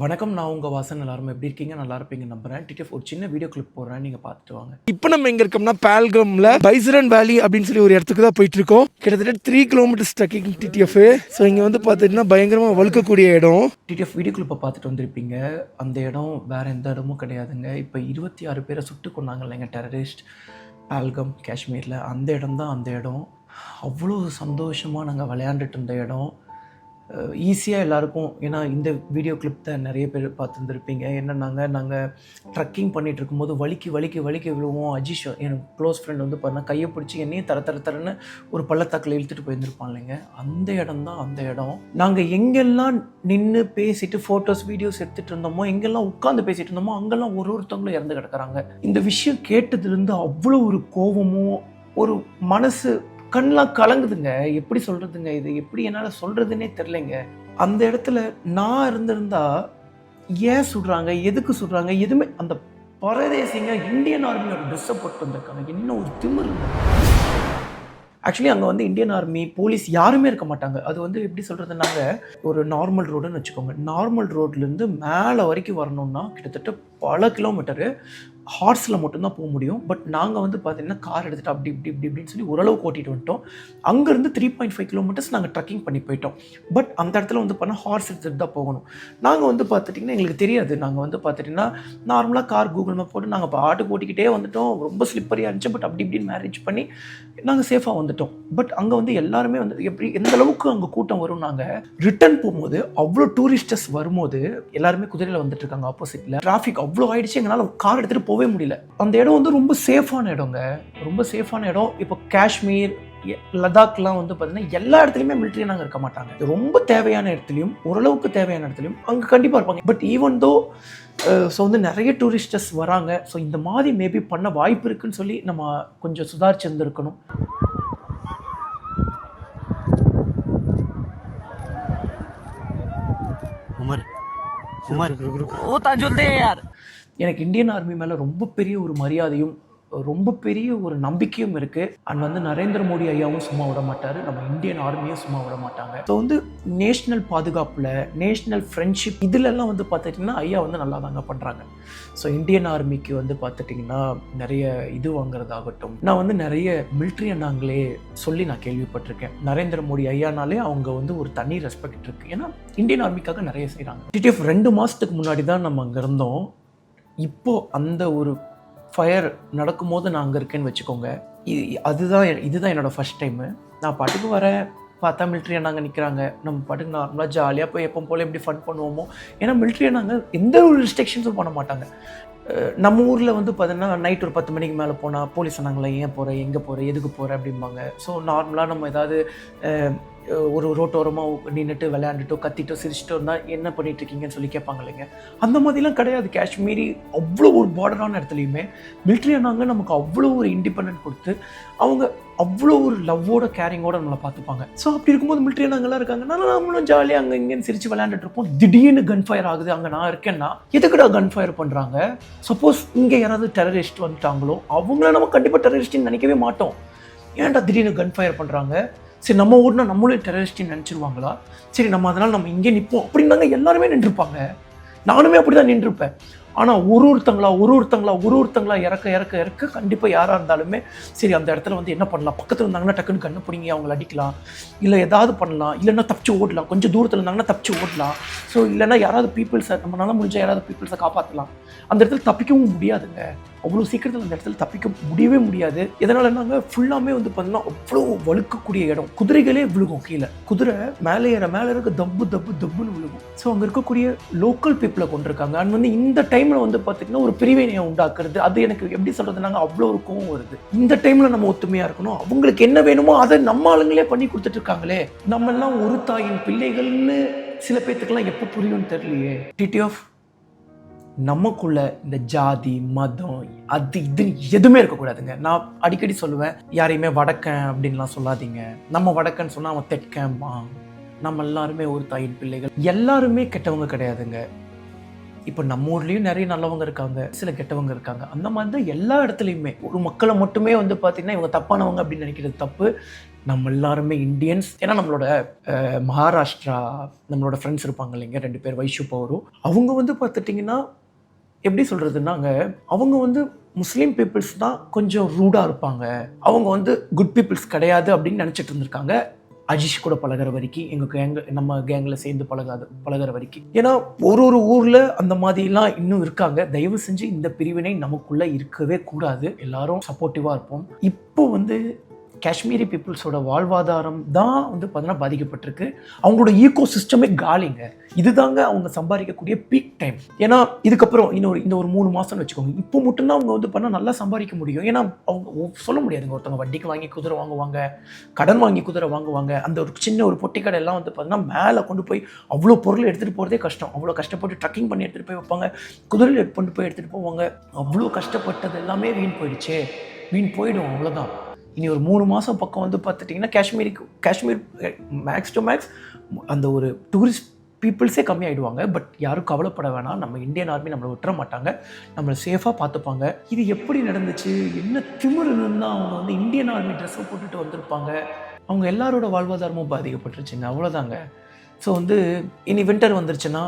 வணக்கம். நான் உங்கள் வாசன். எல்லாரும் எப்படி இருக்கீங்க? நல்லா இருப்பீங்க நம்புறேன். டிடிஎஃப் ஒரு சின்ன வீடியோ கிளிப் போடுறேன், நீங்கள் பார்த்துட்டு வாங்க. இப்போ நம்ம எங்கே இருக்கோம்னா பால்கம்ல பைசரன் வேலி அப்படின்னு சொல்லி ஒரு இடத்துக்கு தான் போயிட்டு இருக்கோம். கிட்டத்தட்ட 3 கிலோமீட்டர்ஸ் ட்ரெக்கிங் டிடிஎஃப். ஸோ இங்கே வந்து பார்த்துட்டிங்கன்னா பயங்கரமாக வழுக்கக்கூடிய இடம். டிடிஎஃப் வீடியோ கிளிப்பை பார்த்துட்டு வந்திருப்பீங்க. அந்த இடம் வேறு எந்த இடமும் கிடையாதுங்க. இப்போ 26 பேரை சுட்டு கொண்டாங்க இல்லைங்க டெரரிஸ்ட், பால்கம் காஷ்மீரில். அந்த இடம் தான் அந்த இடம். அவ்வளோ சந்தோஷமாக நாங்கள் விளையாண்டுட்டு இருந்த இடம். ஈஸியாக எல்லாருக்கும், ஏன்னா இந்த வீடியோ கிளிப் தான் நிறைய பேர் பார்த்துருந்துருப்பீங்க. என்னன்னாங்க, நாங்கள் ட்ரக்கிங் பண்ணிகிட்டு இருக்கும்போது வலிக்கு விழுவோம். அஜீஷ் எனக்கு க்ளோஸ் ஃப்ரெண்ட் வந்து பார்த்தா கையை பிடிச்சி என்னையும் தரன்னு ஒரு பள்ளத்தாக்கில் இழுத்துட்டு போயிருந்துருப்பான் இல்லைங்க. அந்த இடம் தான் அந்த இடம். நாங்கள் எங்கெல்லாம் நின்று பேசிட்டு ஃபோட்டோஸ் வீடியோஸ் எடுத்துகிட்டு இருந்தோமோ, எங்கெல்லாம் உட்காந்து பேசிகிட்டு இருந்தோமோ, அங்கெல்லாம் ஒருத்தவங்களும் இறந்து கிடக்குறாங்க. இந்த விஷயம் கேட்டதுலேருந்து அவ்வளோ ஒரு கோபமும் ஒரு மனசு கண்ணெலாம் கலங்குதுங்க. எப்படி சொல்கிறதுங்க, இது எப்படி என்னால் சொல்கிறதுனே தெரிலங்க. அந்த இடத்துல நான் இருந்திருந்தா ஏன் சுடுறாங்க, எதுக்கு சுடுறாங்க, எதுவுமே அந்த பரதேசிங்க இந்தியன் ஆர்மியோட ட்ரெஸ்ஸை போட்டு வந்திருக்காங்க. இன்னும் ஒரு திமிரு. ஆக்சுவலி அங்கே வந்து இந்தியன் ஆர்மி போலீஸ் யாருமே இருக்க மாட்டாங்க. அது வந்து எப்படி சொல்கிறதுனாங்க, ஒரு நார்மல் ரோடுன்னு வச்சுக்கோங்க. நார்மல் ரோட்லேருந்து மேலே வரைக்கும் வரணும்னா கிட்டத்தட்ட பல கிலோமீட்டரு ஹார்ஸில் மட்டும்தான் போக முடியும். பட் நாங்கள் வந்து பார்த்திங்கன்னா கார் எடுத்துகிட்டு அப்படி இப்படின்னு சொல்லி ஓரளவுக்கு ஓட்டிகிட்டு வந்துட்டோம். அங்கேருந்து 3.5 கிலோமீட்டர்ஸ் நாங்கள் ட்ரக்கிங் பண்ணி போயிட்டோம். பட் அந்த இடத்துல வந்து பார்த்தா ஹார்ஸ் எடுத்துகிட்டு தான் போகணும். நாங்கள் வந்து பார்த்துட்டிங்கன்னா எங்களுக்கு தெரியாது. நாங்கள் வந்து பார்த்துட்டிங்கன்னா நார்மலாக கார் கூகுள் மேப் போட்டு நாங்கள் பாட்டுக்கு ஓட்டிக்கிட்டே வந்துட்டோம். ரொம்ப ஸ்லிப்பரியாக இருந்துச்சு. பட் அப்படி இப்படின்னு மேனேஜ் பண்ணி நாங்கள் சேஃபாக வந்துட்டோம். பட் அங்கே வந்து எல்லாருமே வந்து எப்படி எந்த அளவுக்கு அங்கே கூட்டம் வரும். நாங்கள் ரிட்டர்ன் போகும்போது அவ்வளோ டூரிஸ்டர்ஸ் வரும்போது எல்லாருமே குதிரையில் வந்துட்டு இருக்காங்க. ஆப்போசிட்டில் டிராஃபிக் அவ்வளோ ஆயிடுச்சு, எங்களால் கார் எடுத்துகிட்டு போகவே முடியல. அந்த இடம் வந்து ரொம்ப சேஃபான இடங்க, ரொம்ப சேஃபான இடம். இப்போ காஷ்மீர், லடாக்லாம் வந்து பார்த்தீங்கன்னா எல்லா இடத்துலையுமே மிலிட்ரி நாங்கள் இருக்க மாட்டாங்க. ரொம்ப தேவையான இடத்துலையும், ஓரளவுக்கு தேவையான இடத்துலையும் அங்கே கண்டிப்பாக இருப்பாங்க. பட் ஈவன் தோ ஸோ வந்து நிறைய டூரிஸ்டர்ஸ் வராங்க. ஸோ இந்த மாதிரி மேபி பண்ண வாய்ப்பு இருக்குன்னு சொல்லி நம்ம கொஞ்சம் சுதாரிச்சிருந்துருக்கணும். எனக்கு இந்தியன் ஆர்மி மேலே ரொம்ப பெரிய ஒரு மரியாதையும் ரொம்ப பெரிய ஒரு நம்பிக்கையும் இருக்குது. அண்ட் வந்து நரேந்திர மோடி ஐயாவும் சும்மா விட மாட்டார், நம்ம இந்தியன் ஆர்மியும் சும்மா விட மாட்டாங்க. ஸோ வந்து நேஷ்னல் பாதுகாப்பில், நேஷ்னல் ஃப்ரெண்ட்ஷிப் இதிலெல்லாம் வந்து பார்த்துட்டிங்கன்னா ஐயா வந்து நல்லா தாங்க பண்ணுறாங்க. ஸோ இந்தியன் ஆர்மிக்கு வந்து பார்த்துட்டிங்கன்னா நிறைய இது வாங்குறதாகட்டும், நான் வந்து நிறைய மிலிட்ரி அண்ணாங்களே சொல்லி நான் கேள்விப்பட்டிருக்கேன். நரேந்திர மோடி ஐயானாலே அவங்க வந்து ஒரு தனி ரெஸ்பெக்ட் இருக்குது. ஏன்னா இந்தியன் ஆர்மிக்காக நிறைய செய்கிறாங்க. டிடிஎஃப் 2 மாதத்துக்கு முன்னாடி தான் நம்ம அங்கே இருந்தோம். இப்போது அந்த ஒரு ஃபயர் நடக்கும்போது நான் அங்கே இருக்கேன்னு வச்சுக்கோங்க. இதுதான் என்னோடய ஃபஸ்ட் டைமு. நான் பாட்டுக்கு வரேன், பார்த்தா மிலிட்ரி அண்ணாங்க நிற்கிறாங்க. நம்ம பாட்டுக்கு நார்மலாக ஜாலியாக போய் எப்போ போல் எப்படி ஃபன் பண்ணுவோமோ. ஏன்னா மிலிட்ரி அண்ணாங்க எந்த ஒரு ரெஸ்ட்ரிக்ஷன்ஸும் பண்ண மாட்டாங்க. நம்ம ஊரில் வந்து பார்த்தீங்கன்னா நைட் ஒரு 10 மணிக்கு மேலே போனால் போலீஸ் அண்ணாங்களே ஏன் போகிற, எங்கே போகிற, எதுக்கு போகிற அப்படிம்பாங்க. ஸோ நார்மலாக நம்ம ஏதாவது ஒரு ரோட்டோரமாக நின்றுட்டு விளையாண்டுட்டோ கத்திட்டோ சிரிச்சிட்டோ இருந்தால் என்ன பண்ணிட்டு இருக்கீங்கன்னு சொல்லி கேட்பாங்க இல்லைங்க. அந்த மாதிரிலாம் கிடையாது. காஷ்மீரி அவ்வளோ ஒரு பார்டரான இடத்துலையுமே மிலிட்ரி அண்ணாங்க நமக்கு அவ்வளோ ஒரு இண்டிபெண்டன்ட் கொடுத்து அவங்க அவ்வளோ ஒரு லவ்வோட கேரிங்கோட நம்மளை பார்த்துப்பாங்க. ஸோ அப்படி இருக்கும்போது மிலிட்ரி அண்ணாங்கெல்லாம் இருக்காங்கன்னா நம்மளும் ஜாலியாக அங்கே இங்கேன்னு சிரித்து விளையாண்டுட்டு இருப்போம். திடீர்னு கன் ஃபயர் ஆகுது. அங்கே நான் இருக்கேன்னா எதுக்குடா கன் ஃபயர் பண்ணுறாங்க? சப்போஸ் இங்கே யாராவது டெரரிஸ்ட் வந்துட்டாங்களோ அவங்கள நம்ம கண்டிப்பாக டெரரிஸ்ட்னு நினைக்கவே மாட்டோம். ஏன்டா திடீர்னு கன் ஃபயர் பண்ணுறாங்க? சரி நம்ம ஊர்னா நம்மளும் டெரரிஸ்ட்னு நினச்சிருவாங்களா? சரி நம்ம அதனால் நம்ம இங்கே நிற்போம் அப்படின்னாங்க. எல்லாருமே நின்றுருப்பாங்க. நானுமே அப்படி தான் நின்றுருப்பேன். ஆனால் ஒருத்தங்களா இறக்க கண்டிப்பாக யாராக இருந்தாலுமே சரி அந்த இடத்துல வந்து என்ன பண்ணலாம், பக்கத்தில் இருந்தாங்கன்னா டக்குன்னு கண்ணை பிடிங்கி அவங்கள அடிக்கலாம், இல்லை ஏதாவது பண்ணலாம், இல்லைன்னா தப்பிச்சு ஓடலாம். கொஞ்சம் தூரத்தில் இருந்தாங்கன்னா தப்பிச்சு ஓடலாம். ஸோ இல்லைன்னா யாராவது பீப்புள்ஸை நம்மளால முடிஞ்சால் யாராவது பீப்புள்ஸை காப்பாற்றலாம். அந்த இடத்துல தப்பிக்கவும் முடியாதுங்க. அவ்வளோ சீக்கிரத்தில் அந்த இடத்துல தப்பிக்க முடியவே முடியாது. இதனால் என்னங்க ஃபுல்லாமே வந்து பார்த்தீங்கன்னா அவ்வளோ வழுக்கக்கூடிய இடம். குதிரைகளே விழுகும் கீழே. குதிரை மேலே இருக்க தப்புன்னு விழுகும். ஸோ அங்கே இருக்கக்கூடிய லோக்கல் பீப்புளை கொண்டிருக்காங்க. அண்ட் வந்து இந்த டைமில் வந்து பார்த்திங்கன்னா ஒரு பிரிவினையை உண்டாக்குறது, அது எனக்கு எப்படி சொல்கிறதுனாங்க அவ்வளோ ஒரு கோவம் வருது. இந்த டைமில் நம்ம ஒத்துமையாக இருக்கணும். அவங்களுக்கு என்ன வேணுமோ அதை நம்ம ஆளுங்களே பண்ணி கொடுத்துட்டு இருக்காங்களே. நம்ம எல்லாம் ஒரு தாயின் பிள்ளைகள்னு சில பேர்த்துக்கெல்லாம் எப்போ புரியும்னு தெரியலையே. டிடிஎஃப் நமக்குள்ள இந்த ஜாதி மதம் அது இதுன்னு எதுவுமே இருக்கக்கூடாதுங்க. நான் அடிக்கடி சொல்லுவேன், யாரையுமே வடக்கன் அப்படின்லாம் சொல்லாதீங்க. நம்ம வடக்கன்னு சொன்னால் அவன் தெற்கன்பா. நம்ம எல்லாருமே ஒரு தாயின் பிள்ளைகள். எல்லாருமே கெட்டவங்க கிடையாதுங்க. இப்போ நம்ம ஊர்லேயும் நிறைய நல்லவங்க இருக்காங்க, சில கெட்டவங்க இருக்காங்க. அந்த மாதிரி தான் எல்லா இடத்துலையுமே. ஒரு மக்களை மட்டுமே வந்து பார்த்திங்கன்னா இவங்க தப்பானவங்க அப்படின்னு நினைக்கிறது தப்பு. நம்ம எல்லாருமே இந்தியன்ஸ். ஏன்னா நம்மளோட மகாராஷ்டிரா நம்மளோட ஃப்ரெண்ட்ஸ் இருப்பாங்க இல்லைங்க, 2 பேர் வைஷு பவரு. அவங்க வந்து பார்த்துட்டிங்கன்னா எப்படி சொல்கிறதுனாங்க, அவங்க வந்து முஸ்லீம் பீப்புள்ஸ் தான் கொஞ்சம் ரூடாக இருப்பாங்க, அவங்க வந்து குட் பீப்புள்ஸ் கிடையாது அப்படின்னு நினச்சிட்டு இருந்திருக்காங்க. அஜிஷ் கூட பழகிற வரைக்கும், நம்ம கேங்கில் சேர்ந்து பழகிற வரைக்கும். ஏன்னா ஒரு ஊரில் அந்த மாதிரிலாம் இன்னும் இருக்காங்க. தயவு செஞ்சு இந்த பிரிவினை நமக்குள்ளே இருக்கவே கூடாது. எல்லாரும் சப்போர்ட்டிவாக இருப்போம். இப்போ வந்து காஷ்மீரி பீப்புள்ஸோட வாழ்வாதாரம் தான் வந்து பார்த்தீங்கன்னா பாதிக்கப்பட்டிருக்கு. அவங்களோட ஈகோ சிஸ்டமே காலிங்க. இதுதாங்க அவங்க சம்பாதிக்கக்கூடிய பீக் டைம். ஏன்னா இதுக்கப்புறம் இந்த ஒரு 3 மாதம்னு வச்சுக்கோங்க. இப்போ மட்டும்தான் அவங்க வந்து பண்ணால் நல்லா சம்பாதிக்க முடியும். ஏன்னா அவங்க சொல்ல முடியாதுங்க, ஒருத்தவங்க வட்டிக்கு வாங்கி குதிரை வாங்குவாங்க, கடன் வாங்கி குதிரை வாங்குவாங்க. அந்த ஒரு சின்ன ஒரு பொட்டி கடை எல்லாம் வந்து பார்த்தீங்கன்னா மேலே கொண்டு போய் அவ்வளோ பொருள் எடுத்துகிட்டு போகிறதே கஷ்டம். அவ்வளோ கஷ்டப்பட்டு ட்ரக்கிங் பண்ணி எடுத்துகிட்டு போய் வைப்பாங்க, குதிரையில் கொண்டு போய் எடுத்துகிட்டு போவாங்க. அவ்வளோ கஷ்டப்பட்டது எல்லாமே வீண் போயிடும். அவ்வளோதான். இனி ஒரு 3 மாதம் பக்கம் வந்து பார்த்துட்டிங்கன்னா காஷ்மீர் மேக்ஸ் டு மேக்ஸ் அந்த ஒரு டூரிஸ்ட் பீப்புள்ஸே கம்மியாயிடுவாங்க. பட் யாரும் கவலைப்பட வேணாம், நம்ம இந்தியன் ஆர்மி நம்மளை விட்டுற மாட்டாங்க, நம்மளை சேஃபாக பார்த்துப்பாங்க. இது எப்படி நடந்துச்சு, என்ன திமிருன்னு அவங்க வந்து இந்தியன் ஆர்மி ட்ரெஸ்ஸை போட்டுட்டு வந்திருப்பாங்க. அவங்க எல்லாரோட வாழ்வாதாரமும் பாதிக்கப்பட்டுருச்சுங்க. அவ்வளோதாங்க. ஸோ வந்து இனி வின்டர் வந்துருச்சுன்னா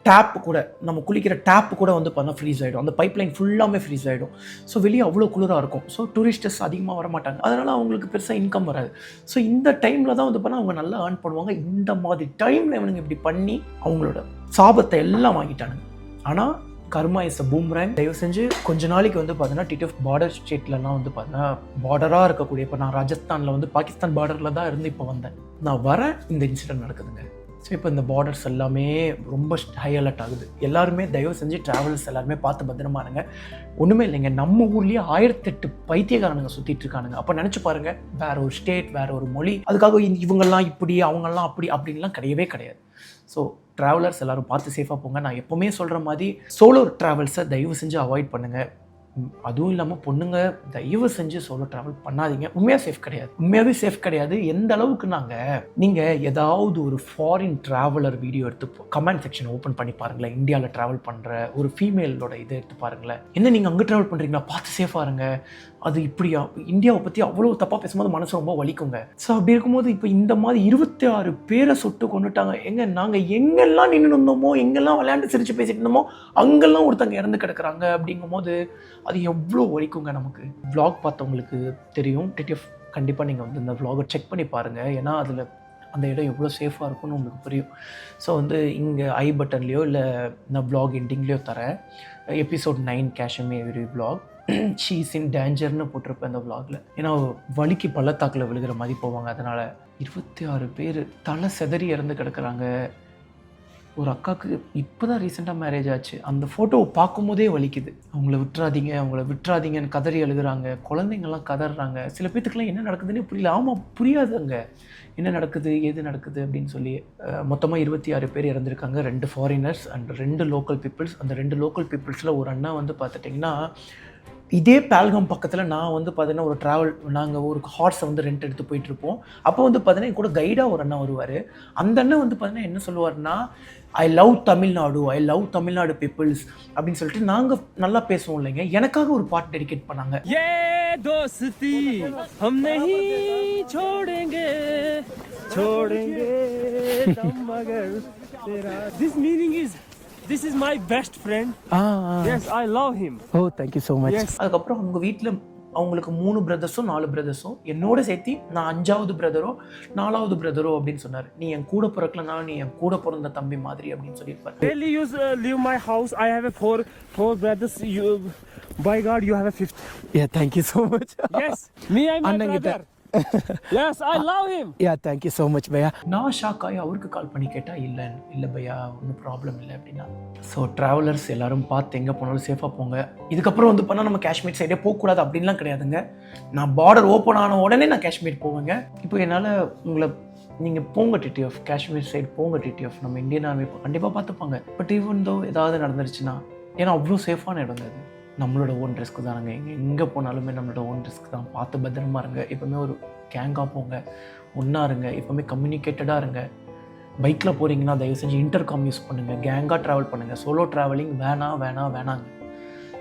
டேப்பு கூட, நம்ம குளிக்கிற டேப்பு கூட வந்து பார்த்தா ஃப்ரீஸ் ஆகிடும். அந்த பைப்லைன் ஃபுல்லாமே ஃப்ரீஸ் ஆகிடும். ஸோ வெளியே அவ்வளோ குளிராக இருக்கும். ஸோ டூரிஸ்டர்ஸ் அதிகமாக வரமாட்டாங்க. அதனால் அவங்களுக்கு பெருசாக இன்கம் வராது. ஸோ இந்த டைமில் தான் வந்து பார்த்தா அவங்க நல்லா ஏர்ன் பண்ணுவாங்க. இந்த மாதிரி டைமில் இவனுங்க இப்படி பண்ணி அவங்களோட சாபத்தை எல்லாம் வாங்கிட்டானுங்க. ஆனால் கர்மா இஸ் அ பூம்ராங். தயவு செஞ்சு கொஞ்ச நாளைக்கு வந்து பார்த்தீங்கன்னா டிடிஎஃப் பார்டர் ஸ்டேட்லலாம் வந்து பார்த்தீங்கன்னா பார்டராக இருக்கக்கூடிய, இப்போ நான் ராஜஸ்தானில் வந்து பாகிஸ்தான் பார்டரில் தான் இருந்து இப்போ வந்தேன். நான் இந்த இன்சிடென்ட் நடக்குதுங்க. ஸோ இப்போ இந்த பார்டர்ஸ் எல்லாமே ரொம்ப ஹை அலர்ட் ஆகுது. எல்லாருமே தயவு செஞ்சு ட்ராவல்ஸ் எல்லாருமே பார்த்து பத்திரமா இருங்க. ஒன்றுமே இல்லைங்க, நம்ம ஊர்லேயே 1008 பைத்தியக்காரனுங்க சுற்றிட்டு இருக்கானுங்க. அப்போ நினச்சி பாருங்கள், வேற ஒரு ஸ்டேட், வேற ஒரு மொழி, அதுக்காக இவங்கெல்லாம் இப்படி அவங்கெல்லாம் அப்படின்லாம் கிடையாது. ஸோ ட்ராவலர்ஸ் எல்லோரும் பார்த்து சேஃபாக போங்க. நான் எப்போவுமே சொல்கிற மாதிரி சோலோ ட்ராவல்ஸை தயவு செஞ்சு அவாய்ட் பண்ணுங்கள். அதுவும் இல்லாமல் பொண்ணுங்க தயவு செஞ்சு சோலோ ட்ராவல் பண்ணாதீங்க. உண்மையாகவே சேஃப் கிடையாது. எந்த அளவுக்கு நீங்கள் ஏதாவது ஒரு ஃபாரின் ட்ராவலர் வீடியோ எடுத்து கமெண்ட் செக்ஷன் ஓப்பன் பண்ணி பாருங்களேன். இந்தியாவில் ட்ராவல் பண்ணுற ஒரு ஃபீமேலோட இதை எடுத்து பாருங்களேன். என்ன நீங்கள் அங்கே ட்ராவல் பண்ணுறீங்களா, பார்த்து சேஃபாக இருங்க. அது இப்படியா, இந்தியாவை பற்றி அவ்வளோ தப்பாக பேசும்போது மனசு ரொம்ப வலிக்குங்க. ஸோ அப்படி இருக்கும்போது இப்போ இந்த மாதிரி 26 பேரை சுட்டு கொண்டுட்டாங்க. நாங்கள் எங்கெல்லாம் நின்று இருந்தோமோ, எங்கெல்லாம் விளையாண்டு சிரித்து பேசிட்டு இருந்தோமோ, அங்கெல்லாம் ஒருத்தங்க இறந்து கிடக்குறாங்க. அப்படிங்கும்போது அது எவ்வளோ வலிக்குங்க நமக்கு. வ்ளாக் பார்த்தவங்களுக்கு தெரியும். டிடிஎஃப் கண்டிப்பாக நீங்கள் வந்து இந்த வ்ளாகை செக் பண்ணி பாருங்கள். ஏன்னா அதில் அந்த இடம் எவ்வளோ சேஃபாக இருக்கும்னு உங்களுக்கு புரியும். ஸோ வந்து இங்கே ஐ பட்டன்லேயோ இல்லை நான் வ்ளாக் எண்டிங்லேயோ தரேன். Episode 9 Kashmir vlog she's in டேஞ்சர்னு போட்டிருப்பேன் அந்த வ்ளாகில். ஏன்னா வலிக்கு பள்ளத்தாக்கில் விழுகிற மாதிரி போவாங்க. அதனால் 26 பேர் தலை செதறி இறந்து கிடக்குறாங்க. ஒரு அக்காவுக்கு இப்போ தான் ரீசெண்டாக மேரேஜ் ஆச்சு. அந்த ஃபோட்டோவை பார்க்கும்போதே வலிக்குது. அவங்கள விட்டுறாதீங்கன்னு கதறி அழுகுறாங்க. குழந்தைங்கள்லாம் கதறாங்க. சில பேத்துக்குலாம் என்ன நடக்குதுன்னு புரியல. ஆமாம், புரியாதுங்க என்ன நடக்குது ஏது நடக்குது அப்படின்னு சொல்லி. மொத்தமாக 26 பேர் இறந்துருக்காங்க. 2 ஃபாரினர்ஸ் அண்ட் 2 லோக்கல் பீப்புள்ஸ். அந்த 2 லோக்கல் பீப்புள்ஸில் ஒரு அண்ணா வந்து பார்த்துட்டிங்கன்னா, இதே பால்காம் பக்கத்தில் நான் வந்து பார்த்தீங்கன்னா நாங்கள் ஒரு ஹார்ஸை வந்து ரெண்ட் எடுத்து போயிட்டுருப்போம். அப்போ வந்து பார்த்தீங்கன்னா என் கூட கைடாக ஒரு அண்ணா வருவார். அந்த அண்ணன் வந்து பார்த்தீங்கன்னா என்ன சொல்லுவார்னா, ஐ லவ் தமிழ்நாடு பீப்புள்ஸ் அப்படின்னு சொல்லிட்டு நாங்கள் நல்லா பேசுவோம் இல்லைங்க. எனக்காக ஒரு பாட்டு டெடிகேட் பண்ணாங்க. This is my best friend. Yes, I love him. Oh, thank you so much. Yes. அதுக்கப்புறம் அவங்க வீட்டில் அவங்களுக்கு 3 பிரதர்ஸும் 4 பிரதர்ஸும் என்னோட சேர்த்து நான் 5வது பிரதரோ 4வது பிரதரோ அப்படின்னு சொன்னார். நீ என் கூட பிறக்கலனா நீ என் கூட பிறந்த தம்பி மாதிரி அப்படின்னு சொல்லியிருப்பார். Daily you leave my house. I have a four brothers. You, by God, you have a 5th. Yeah, thank you so much. Yes, me and my brother. Yes, I love him. Yeah, thank you so much பையா. நான் shock ஆகி அவருக்கு கால் பண்ணி கேட்டால் இல்லை பையா, ஒன்றும் problem இல்லை அப்படின்னா. So travellers எல்லாரும் பார்த்து எங்கே போனாலும் சேஃபாக போங்க. இதுக்கப்புறம் வந்து பண்ணால் நம்ம காஷ்மீர் சைடே போகக்கூடாது அப்படின்லாம் கிடையாதுங்க. நான் பார்டர் ஓப்பன் ஆன உடனே நான் காஷ்மீர் போவேங்க. இப்போ என்னால் நீங்கள் போங்க டிடிஎஃப், காஷ்மீர் சைடு போங்க டிடிஎஃப். நம்ம இந்தியன் ஆர்மி கண்டிப்பாக பார்த்துப்பாங்க. பட் ஈவன் தோ ஏதாவது நடந்துருச்சுன்னா, ஏன்னா அவ்வளோ சேஃபான இடம் அது. நம்மளோட ஓன் ரிஸ்க்கு தானுங்க. எங்கே போனாலுமே நம்மளோட ஓன் ரிஸ்க் தான். பார்த்து பத்திரமா இருங்க. எப்போவுமே ஒரு கேங்காக போங்க, ஒன்றா இருங்க, எப்போவுமே கம்யூனிகேட்டடாக இருங்க. பைக்கில் போகிறீங்கன்னா தயவு செஞ்சு இன்டர்காம் யூஸ் பண்ணுங்கள், கேங்காக ட்ராவல் பண்ணுங்கள். சோலோ ட்ராவலிங் வேணாங்க.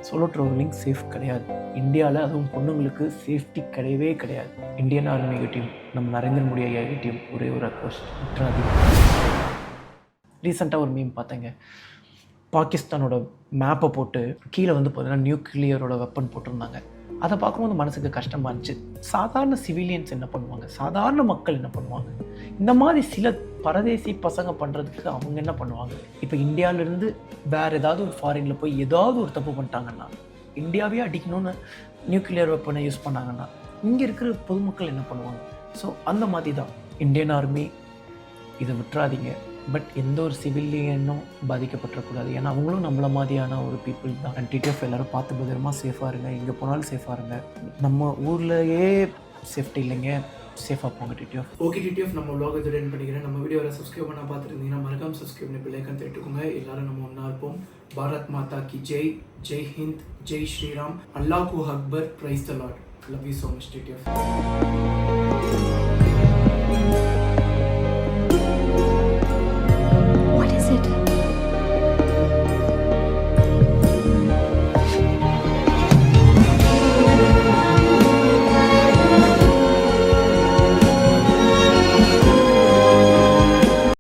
சோலோ ட்ராவலிங் சேஃப் கிடையாது. இந்தியாவில் அதுவும் பொண்ணுங்களுக்கு சேஃப்டி கிடையவே கிடையாது. இந்தியன் ஆர்மி கிட்டையும் நம்ம நரேந்திர மோடி ஐயா கிட்டையும் ஒரே ஒரு ரெக்வஸ்ட், விட்டுறாதீங்க. ரீசெண்டாக ஒரு மீம் பார்த்தேங்க. பாகிஸ்தானோட மேப்பை போட்டு கீழே வந்து பார்த்தீங்கன்னா நியூக்ளியரோட வெப்பன் போட்டிருந்தாங்க. அதை பார்க்கும்போது மனசுக்கு கஷ்டமாக இருந்துச்சு. சாதாரண சிவிலியன்ஸ் என்ன பண்ணுவாங்க, சாதாரண மக்கள் என்ன பண்ணுவாங்க, இந்த மாதிரி சில பரதேசி பசங்க பண்ணுறதுக்கு அவங்க என்ன பண்ணுவாங்க? இப்போ இந்தியாவிலேருந்து வேறு ஏதாவது ஒரு ஃபாரினில் போய் ஏதாவது ஒரு தப்பு பண்ணிட்டாங்கன்னா, இந்தியாவே அடிக்கணும்னு நியூக்ளியர் வெப்பனை யூஸ் பண்ணாங்கன்னா, இங்கே இருக்கிற பொதுமக்கள் என்ன பண்ணுவாங்க? ஸோ அந்த மாதிரி தான் இந்தியன் ஆர்மி, இதை விட்டுறாதீங்க. பட் எந்த ஒரு சிவிலியனும் பாதிக்கப்பட்டுறக்கூடாது. ஏன்னா அவங்களும் நம்மள மாதிரியான ஒரு பீப்புள் தான். அண்ட் டிடிஎஃப் எல்லோரும் பார்த்து பத்திரமா சேஃபாக இருங்க. எங்கே போனாலும் சேஃபாக இருங்க. நம்ம ஊர்லேயே சேஃப்டி இல்லைங்க, சேஃபாக போங்க டிடிஎஃப். ஓகே டிடிஎஃப், நம்ம vlog இதோட எண்ட் பண்ணிக்கிறேன். நம்ம வீடியோவை சப்ஸ்கிரைப் பண்ண பார்த்துருந்தீங்கன்னா மறக்காம சப்ஸ்கிரைப் பண்ணி பெல் ஐக்கான் தட்டிக்கோங்க. எல்லாரும் நம்ம ஒன்றா இருப்போம். பாரத் மாதா கி ஜெய், ஜெய் ஹிந்த், ஜெய் ஸ்ரீராம், அல்லாஹு Akbar, praise the Lord. Love you so much TTF.